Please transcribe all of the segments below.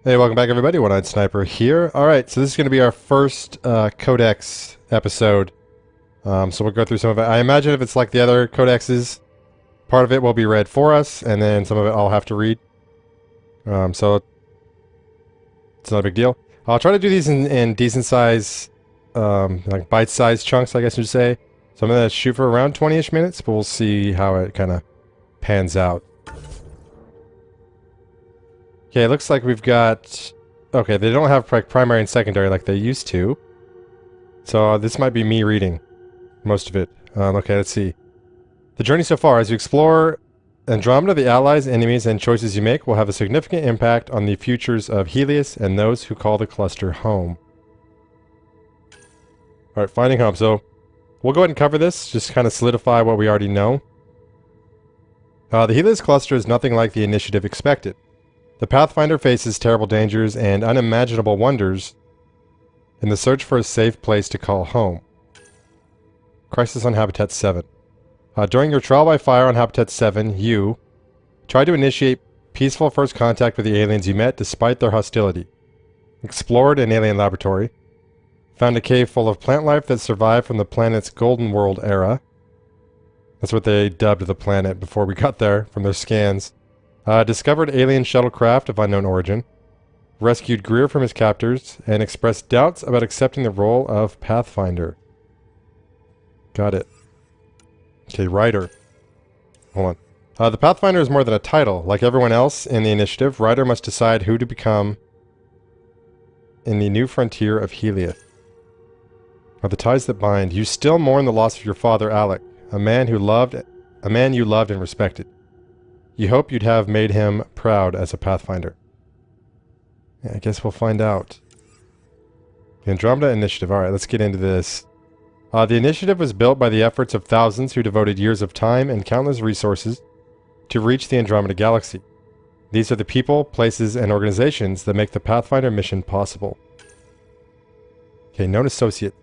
Hey, welcome back everybody, One-Eyed Sniper here. Alright, so this is going to be our first Codex episode. So we'll go through some of it. I imagine if it's like the other Codexes, part of it will be read for us, and then some of it I'll have to read. So it's not a big deal. I'll try to do these in decent size, like bite-sized chunks, I guess you'd say. So I'm going to shoot for around 20-ish minutes, but we'll see how it kind of pans out. Okay, it looks like we've got... Okay, they don't have primary and secondary like they used to. So this might be me reading most of it. Okay, let's see. The journey so far, as you explore Andromeda, the allies, enemies, and choices you make will have a significant impact on the futures of Helios and those who call the cluster home. Alright, finding home. So we'll go ahead and cover this, just kind of solidify what we already know. The Helios cluster is nothing like the initiative expected. The Pathfinder faces terrible dangers and unimaginable wonders in the search for a safe place to call home. Crisis on Habitat 7. During your trial by fire on Habitat 7, you tried to initiate peaceful first contact with the aliens you met despite their hostility. Explored an alien laboratory. Found a cave full of plant life that survived from the planet's Golden World era. That's what they dubbed the planet before we got there from their scans. Discovered alien shuttlecraft of unknown origin, rescued Greer from his captors, and expressed doubts about accepting the role of Pathfinder. Got it. Okay, writer. Hold on. The Pathfinder is more than a title. Like everyone else in the initiative, writer must decide who to become in the new frontier of Helios. Are the ties that bind. You still mourn the loss of your father, Alec, a man you loved and respected. You hope you'd have made him proud as a Pathfinder. Yeah, I guess we'll find out. The Andromeda Initiative. Alright, let's get into this. The initiative was built by the efforts of thousands who devoted years of time and countless resources to reach the Andromeda Galaxy. These are the people, places, and organizations that make the Pathfinder mission possible. Okay, known associate.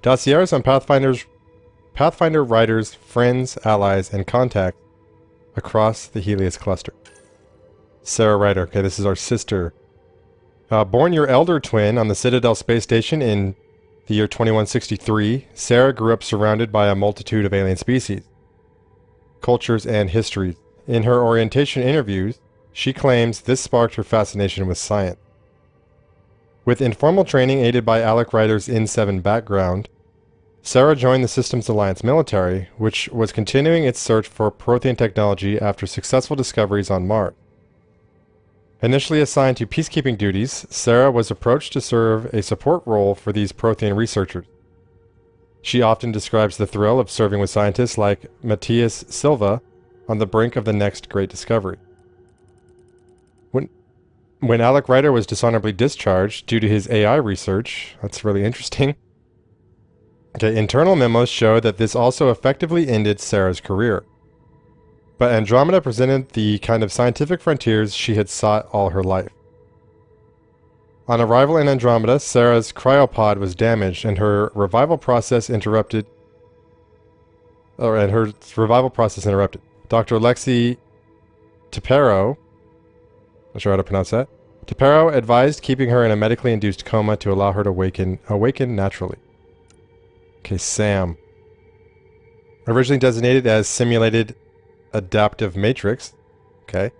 Dossiers on Pathfinder writers, friends, allies, and contacts across the Helios cluster. Sarah Ryder. Okay, this is our sister. Born your elder twin on the Citadel space station in the year 2163, Sarah grew up surrounded by a multitude of alien species, cultures, and histories. In her orientation interviews, she claims this sparked her fascination with science. With informal training aided by Alec Ryder's N7 background, Sarah joined the Systems Alliance military, which was continuing its search for Prothean technology after successful discoveries on Mars. Initially assigned to peacekeeping duties, Sarah was approached to serve a support role for these Prothean researchers. She often describes the thrill of serving with scientists like Matthias Silva on the brink of the next great discovery. When Alec Ryder was dishonorably discharged due to his AI research, that's really interesting. Okay, internal memos show that this also effectively ended Sarah's career. But Andromeda presented the kind of scientific frontiers she had sought all her life. On arrival in Andromeda, Sarah's cryopod was damaged and her revival process interrupted. Dr. Alexi Tapero, not sure how to pronounce that. Tapero advised keeping her in a medically induced coma to allow her to awaken naturally. Okay, Sam. Originally designated as Simulated Adaptive Matrix. Okay.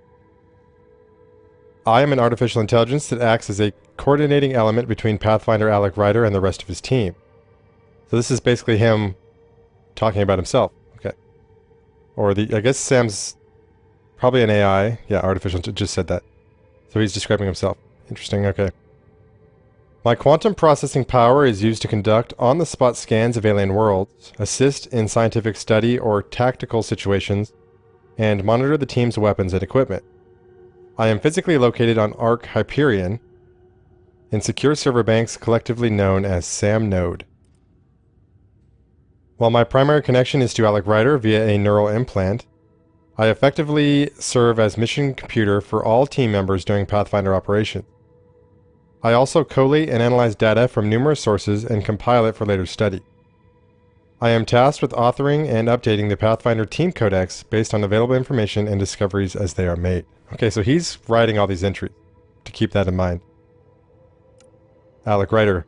I am an artificial intelligence that acts as a coordinating element between Pathfinder Alec Ryder and the rest of his team. So this is basically him talking about himself. Okay. Or I guess Sam's probably an AI. Yeah, artificial just said that. So he's describing himself. Interesting, okay. My quantum processing power is used to conduct on-the-spot scans of alien worlds, assist in scientific study or tactical situations, and monitor the team's weapons and equipment. I am physically located on Ark Hyperion, in secure server banks collectively known as Sam Node. While my primary connection is to Alec Ryder via a neural implant, I effectively serve as mission computer for all team members during Pathfinder operations. I also collate and analyze data from numerous sources and compile it for later study. I am tasked with authoring and updating the Pathfinder Team Codex based on available information and discoveries as they are made. Okay, so he's writing all these entries to keep that in mind. Alec Ryder.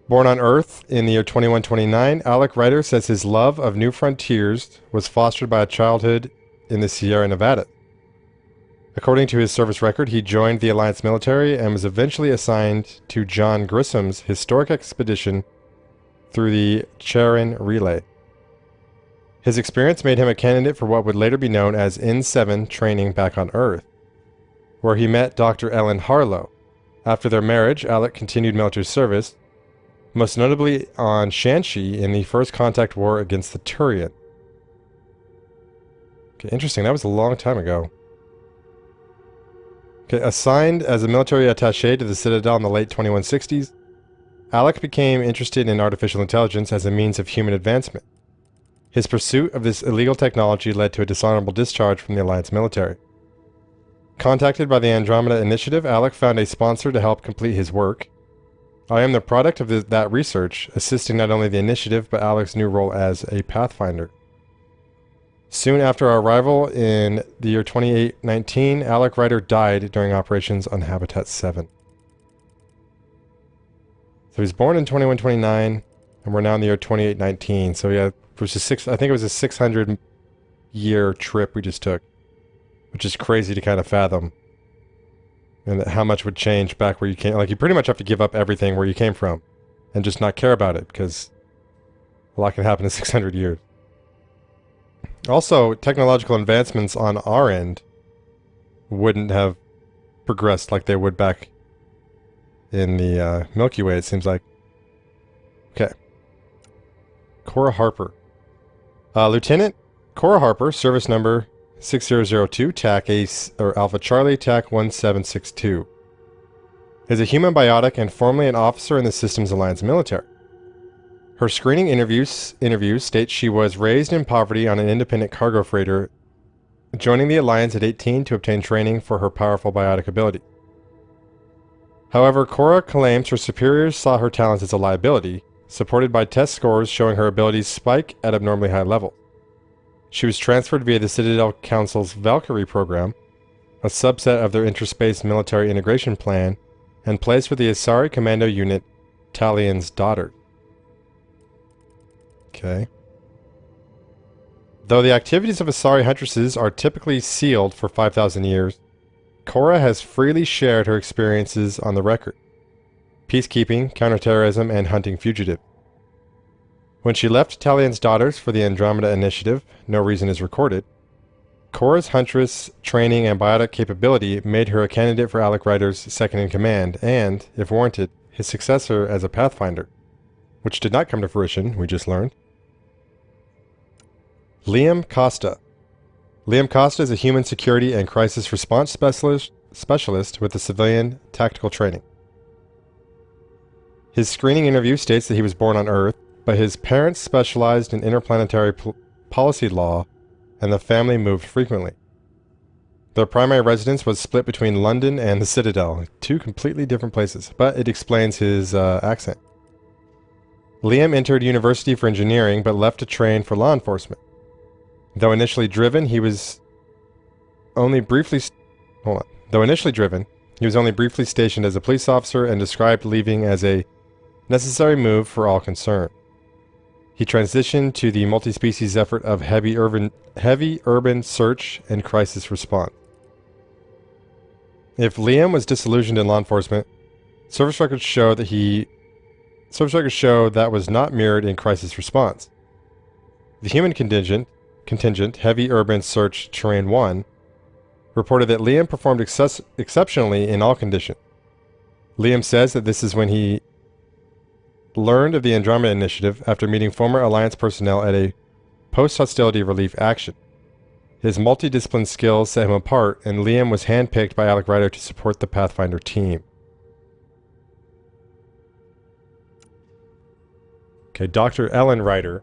Born on Earth in the year 2129, Alec Ryder says his love of new frontiers was fostered by a childhood in the Sierra Nevada. According to his service record, he joined the Alliance military and was eventually assigned to John Grissom's historic expedition through the Charon Relay. His experience made him a candidate for what would later be known as N7 training back on Earth, where he met Dr. Ellen Harlow. After their marriage, Alec continued military service, most notably on Shanxi in the First Contact War against the Turian. Okay, interesting. That was a long time ago. Okay, assigned as a military attaché to the Citadel in the late 2160s, Alec became interested in artificial intelligence as a means of human advancement. His pursuit of this illegal technology led to a dishonorable discharge from the Alliance military. Contacted by the Andromeda Initiative, Alec found a sponsor to help complete his work. I am the product of that research, assisting not only the initiative, but Alec's new role as a Pathfinder. Soon after our arrival in the year 2819, Alec Ryder died during operations on Habitat 7. So he was born in 2129, and we're now in the year 2819. So yeah, it was I think it was a 600-year trip we just took, which is crazy to kind of fathom. And how much would change back where you came. Like, you pretty much have to give up everything where you came from and just not care about it, because a lot can happen in 600 years. Also, technological advancements on our end wouldn't have progressed like they would back in the Milky Way, it seems like. Okay. Cora Harper. Lieutenant Cora Harper, service number 6002, TAC Ace, or Alpha Charlie, TAC 1762, is a human biotic and formerly an officer in the Systems Alliance military. Her screening interviews state she was raised in poverty on an independent cargo freighter, joining the Alliance at 18 to obtain training for her powerful biotic ability. However, Cora claims her superiors saw her talents as a liability, supported by test scores showing her abilities spike at abnormally high levels. She was transferred via the Citadel Council's Valkyrie program, a subset of their interspace military integration plan, and placed with the Asari Commando Unit, Talian's daughter. Okay. Though the activities of Asari huntresses are typically sealed for 5,000 years, Cora has freely shared her experiences on the record: peacekeeping, counterterrorism, and hunting fugitive. When she left Talian's daughters for the Andromeda Initiative, no reason is recorded, Cora's huntress training and biotic capability made her a candidate for Alec Ryder's second-in-command and, if warranted, his successor as a Pathfinder, which did not come to fruition, we just learned. Liam Costa. Liam Costa is a human security and crisis response specialist with the civilian tactical training. His screening interview states that he was born on Earth, but his parents specialized in interplanetary policy law, and the family moved frequently. Their primary residence was split between London and the Citadel, two completely different places, but it explains his accent. Liam entered university for engineering, but left to train for law enforcement. Though initially driven, he was only briefly stationed as a police officer and described leaving as a necessary move for all concerned. He transitioned to the multi-species effort of heavy urban search and crisis response. If Liam was disillusioned in law enforcement, service records show that was not mirrored in crisis response. The human contingent, Heavy Urban Search Terrain 1, reported that Liam performed exceptionally in all conditions. Liam says that this is when he learned of the Andromeda Initiative after meeting former Alliance personnel at a post-hostility relief action. His multidisciplinary skills set him apart, and Liam was handpicked by Alec Ryder to support the Pathfinder team. Okay, Dr. Ellen Ryder.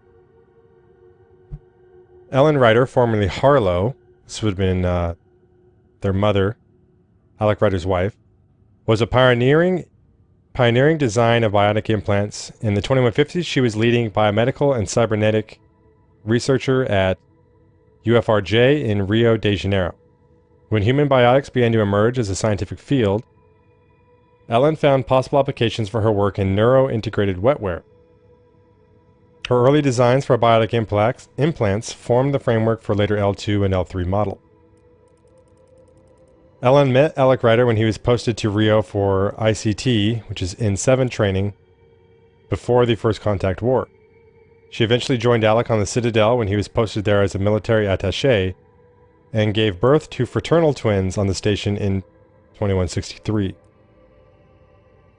Ellen Ryder, formerly Harlow, this would have been their mother, Alec Ryder's wife, was a pioneering design of bionic implants. In the 2150s, she was leading biomedical and cybernetic researcher at UFRJ in Rio de Janeiro. When human biotics began to emerge as a scientific field, Ellen found possible applications for her work in neuro-integrated wetware. Her early designs for biotic implants formed the framework for later L2 and L3 model. Ellen met Alec Ryder when he was posted to Rio for ICT, which is N7 training, before the First Contact War. She eventually joined Alec on the Citadel when he was posted there as a military attaché, and gave birth to fraternal twins on the station in 2163.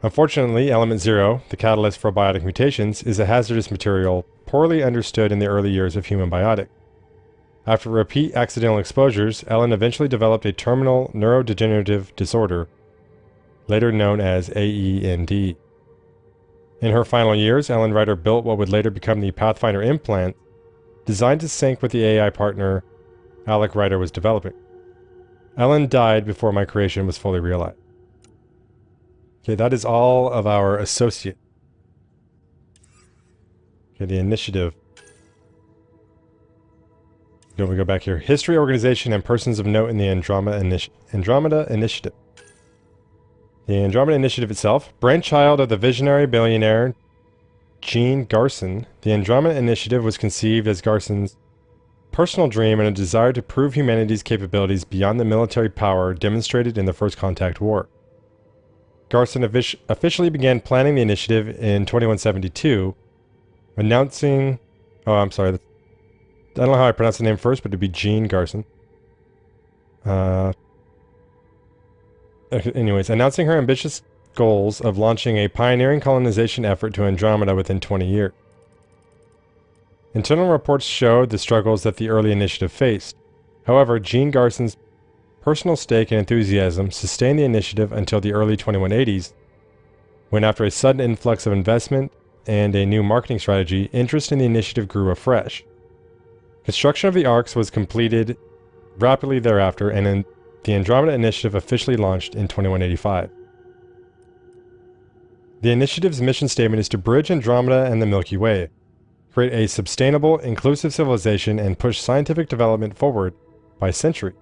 Unfortunately, Element Zero, the catalyst for biotic mutations, is a hazardous material poorly understood in the early years of human biotic. After repeat accidental exposures, Ellen eventually developed a terminal neurodegenerative disorder, later known as AEND. In her final years, Ellen Ryder built what would later become the Pathfinder implant, designed to sync with the AI partner Alec Ryder was developing. Ellen died before my creation was fully realized. Okay, that is all of our associate. Okay, the initiative. We go back here. History, organization, and persons of note in the Andromeda Initiative. The Andromeda Initiative itself, brainchild of the visionary billionaire Gene Garson, the Andromeda Initiative was conceived as Garson's personal dream and a desire to prove humanity's capabilities beyond the military power demonstrated in the First Contact War. Garson officially began planning the initiative in 2172, announcing... Oh, I'm sorry. I don't know how I pronounce the name first, but it'd be Gene Garson. Anyways, announcing her ambitious goals of launching a pioneering colonization effort to Andromeda within 20 years. Internal reports showed the struggles that the early initiative faced. However, Gene Garson's personal stake and enthusiasm sustained the initiative until the early 2180s, when after a sudden influx of investment and a new marketing strategy, interest in the initiative grew afresh. Construction of the ARCs was completed rapidly thereafter, and the Andromeda Initiative officially launched in 2185. The initiative's mission statement is to bridge Andromeda and the Milky Way, create a sustainable, inclusive civilization, and push scientific development forward by century.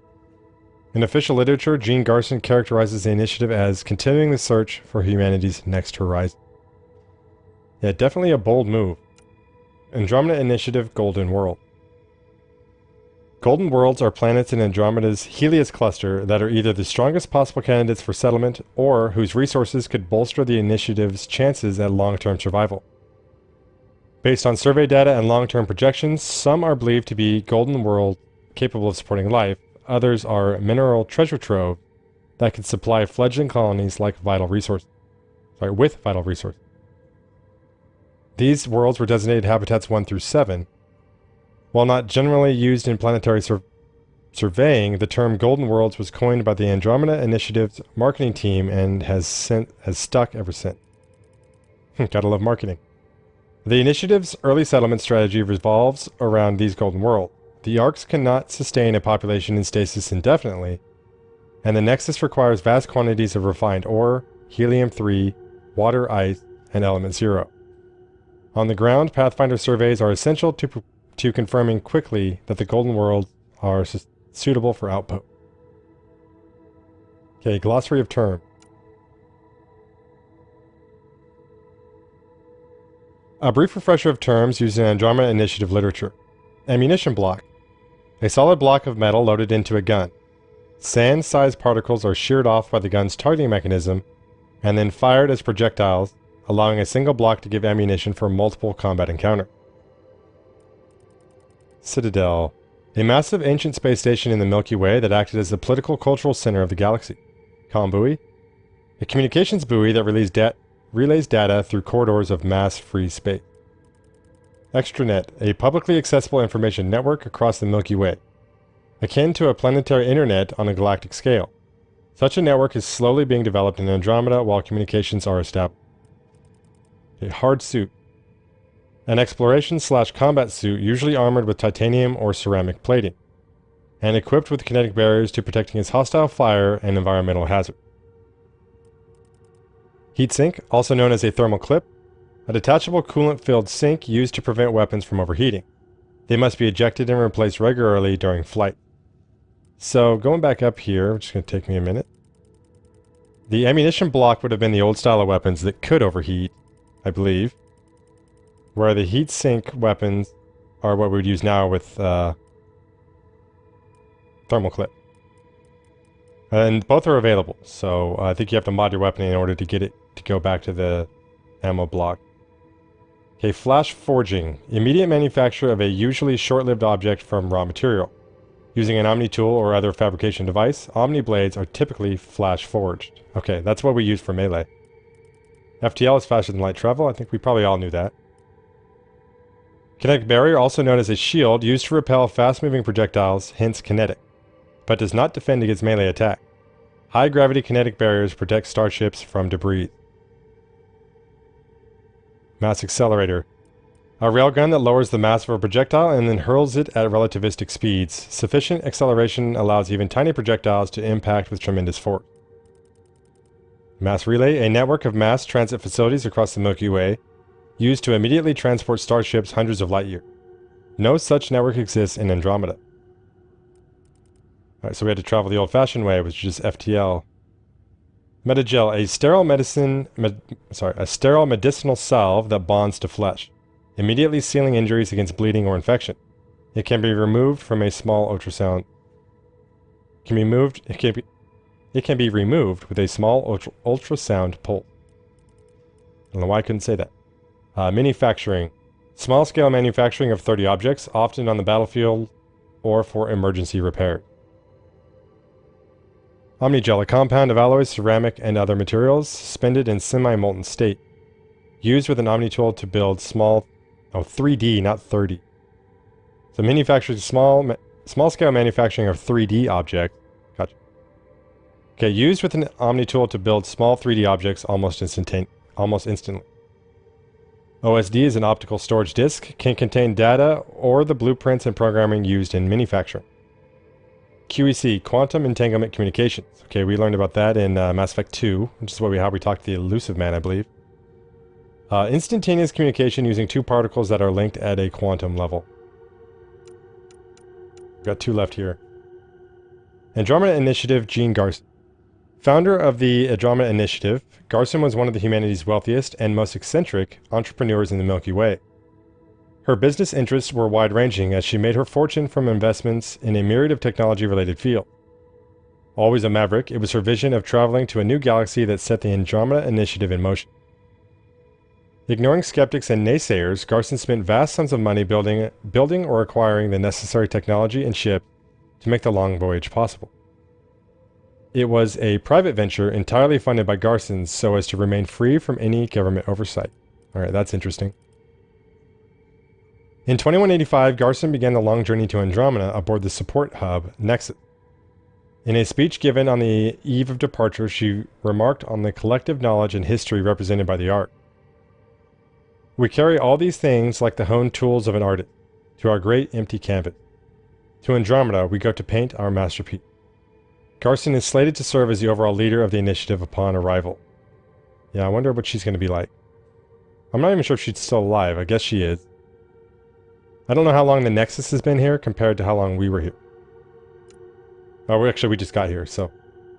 In official literature, Gene Garson characterizes the initiative as continuing the search for humanity's next horizon. Yeah, definitely a bold move. Andromeda Initiative Golden World. Golden worlds are planets in Andromeda's Helios cluster that are either the strongest possible candidates for settlement or whose resources could bolster the initiative's chances at long-term survival. Based on survey data and long-term projections, some are believed to be golden worlds capable of supporting life. Others are mineral treasure trove that could supply fledgling colonies with vital resources. These worlds were designated habitats 1 through 7. While not generally used in planetary surveying, the term Golden Worlds was coined by the Andromeda Initiative's marketing team and has stuck ever since. Gotta love marketing. The initiative's early settlement strategy revolves around these Golden Worlds. The ARCs cannot sustain a population in stasis indefinitely, and the Nexus requires vast quantities of refined ore, helium-3, water, ice, and element 0. On the ground, Pathfinder surveys are essential to confirming quickly that the Golden Worlds are suitable for outpost. Okay, glossary of terms. A brief refresher of terms used in Andromeda Initiative literature. Ammunition block. A solid block of metal loaded into a gun. Sand-sized particles are sheared off by the gun's targeting mechanism and then fired as projectiles, allowing a single block to give ammunition for multiple combat encounters. Citadel. A massive ancient space station in the Milky Way that acted as the political-cultural center of the galaxy. Comm buoy. A communications buoy that relays data through corridors of mass-free space. Extranet. A publicly accessible information network across the Milky Way, akin to a planetary internet on a galactic scale. Such a network is slowly being developed in Andromeda while communications are established. A hard suit. An exploration/combat suit usually armored with titanium or ceramic plating, and equipped with kinetic barriers to protect against hostile fire and environmental hazards. Heatsink, also known as a thermal clip, a detachable coolant-filled sink used to prevent weapons from overheating. They must be ejected and replaced regularly during flight. So, going back up here, which is going to take me a minute. The ammunition block would have been the old style of weapons that could overheat, I believe. Where the heat sink weapons are what we would use now with thermal clip. And both are available, so I think you have to mod your weapon in order to get it to go back to the ammo block. Okay, flash forging. Immediate manufacture of a usually short-lived object from raw material. Using an Omni tool or other fabrication device, Omni blades are typically flash forged. Okay, that's what we use for melee. FTL is faster than light travel. I think we probably all knew that. Kinetic barrier, also known as a shield, used to repel fast-moving projectiles, hence kinetic, but does not defend against melee attack. High-gravity kinetic barriers protect starships from debris. Mass accelerator. A railgun that lowers the mass of a projectile and then hurls it at relativistic speeds. Sufficient acceleration allows even tiny projectiles to impact with tremendous force. Mass relay, a network of mass transit facilities across the Milky Way, used to immediately transport starships hundreds of light years. No such network exists in Andromeda. Alright, so we had to travel the old-fashioned way, which is just FTL. Metagel, a sterile medicinal salve that bonds to flesh, immediately sealing injuries against bleeding or infection. It can be removed from a small ultrasound. It can be removed with a small ultrasound pulse. I don't know why I couldn't say that. Manufacturing. Small-scale manufacturing of 30 objects, often on the battlefield or for emergency repair. Omnigel, a compound of alloys, ceramic, and other materials, suspended in semi-molten state. Used with an Omni tool to build 3D, not 30. So manufacturing small-scale manufacturing of 3D objects. Gotcha. Okay, used with an Omni tool to build small 3D objects almost instantly. OSD is an optical storage disk, can contain data or the blueprints and programming used in manufacturing. QEC, Quantum Entanglement Communications. Okay, we learned about that in Mass Effect 2, which is how we talked to the Elusive Man, I believe. Instantaneous communication using two particles that are linked at a quantum level. We've got two left here. Andromeda Initiative, Gene Garson. Founder of the Andromeda Initiative, Garson was one of the humanity's wealthiest and most eccentric entrepreneurs in the Milky Way. Her business interests were wide-ranging as she made her fortune from investments in a myriad of technology-related fields. Always a maverick, it was her vision of traveling to a new galaxy that set the Andromeda Initiative in motion. Ignoring skeptics and naysayers, Garson spent vast sums of money building or acquiring the necessary technology and ship to make the long voyage possible. It was a private venture entirely funded by Garson so as to remain free from any government oversight. Alright, that's interesting. In 2185, Garson began the long journey to Andromeda aboard the support hub, Nexus. In a speech given on the eve of departure, she remarked on the collective knowledge and history represented by the Ark. We carry all these things like the honed tools of an artist, to our great empty canvas. To Andromeda, we go to paint our masterpiece. Garson is slated to serve as the overall leader of the initiative upon arrival. Yeah, I wonder what she's going to be like. I'm not even sure if she's still alive. I guess she is. I don't know how long the Nexus has been here compared to how long we were here. Oh, we just got here, so.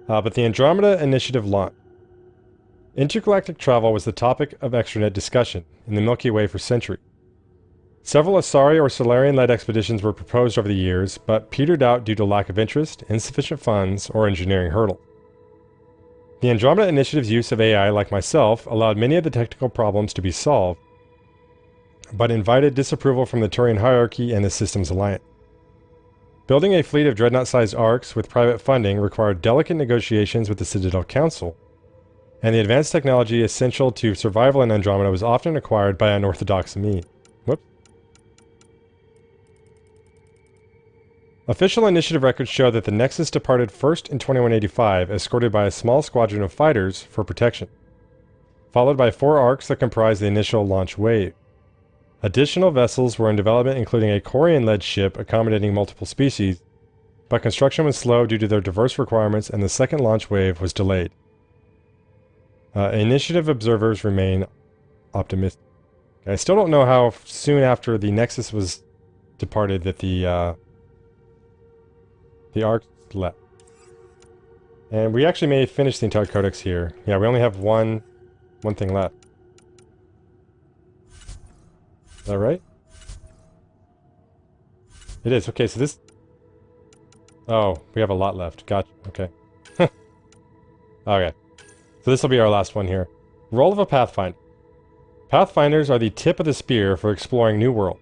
But the Andromeda Initiative launched. Intergalactic travel was the topic of extranet discussion in the Milky Way for centuries. Several Asari or Solarian-led expeditions were proposed over the years, but petered out due to lack of interest, insufficient funds, or engineering hurdles. The Andromeda Initiative's use of AI, like myself, allowed many of the technical problems to be solved, but invited disapproval from the Turian hierarchy and the Systems Alliance. Building a fleet of dreadnought-sized arcs with private funding required delicate negotiations with the Citadel Council, and the advanced technology essential to survival in Andromeda was often acquired by unorthodox means. Whoops. Official initiative records show that the Nexus departed first in 2185, escorted by a small squadron of fighters for protection, followed by 4 arcs that comprised the initial launch wave. Additional vessels were in development, including a Quarian-led ship accommodating multiple species, but construction was slow due to their diverse requirements and the second launch wave was delayed. Initiative observers remain optimistic. I still don't know how soon after the Nexus was departed that the arcs left. And we actually may finish the entire codex here. Yeah, we only have one thing left. Is that right? It is. Okay, so this... Oh, we have a lot left. Gotcha. Okay. Okay. So this will be our last one here. Role of a Pathfinder. Pathfinders are the tip of the spear for exploring new worlds.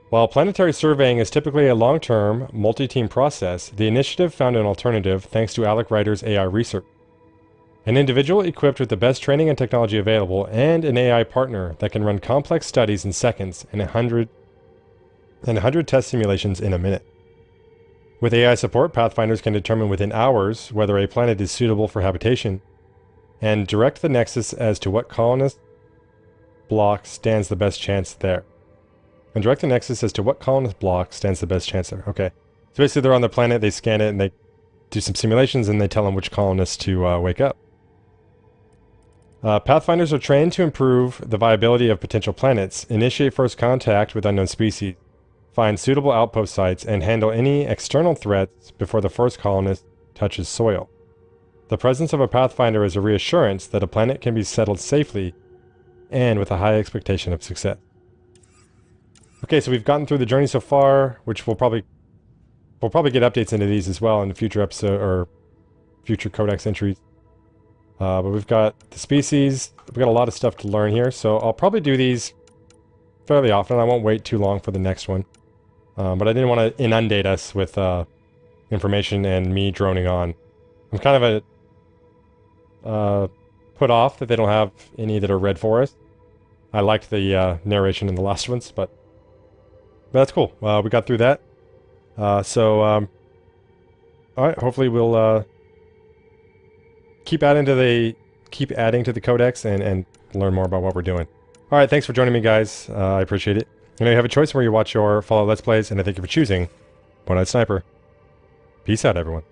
While planetary surveying is typically a long-term, multi-team process, the initiative found an alternative thanks to Alec Ryder's AI research. An individual equipped with the best training and technology available, and an AI partner that can run complex studies in seconds and 100 test simulations in a minute. With AI support, Pathfinders can determine within hours whether a planet is suitable for habitation, and direct the nexus as to what colonist block stands the best chance there. And direct the nexus as to what colonist block stands the best chance there. Okay. So basically they're on the planet, they scan it, and they do some simulations, and they tell them which colonist to wake up. Pathfinders are trained to improve the viability of potential planets, initiate first contact with unknown species, find suitable outpost sites, and handle any external threats before the first colonist touches soil. The presence of a Pathfinder is a reassurance that a planet can be settled safely and with a high expectation of success. Okay, so we've gotten through the journey so far, which we'll probably get updates into these as well in the future episode or future Codex entries. But we've got the species. We've got a lot of stuff to learn here, so I'll probably do these fairly often. I won't wait too long for the next one. But I didn't want to inundate us with information and me droning on. I'm kind of put off that they don't have any that are read for us. I liked the narration in the last ones, but that's cool. We got through that. Alright, hopefully we'll keep adding to the Codex and learn more about what we're doing. Alright, thanks for joining me, guys. I appreciate it. You know, you have a choice where you watch or follow Let's Plays, and I thank you for choosing One-Eyed Sniper. Peace out, everyone.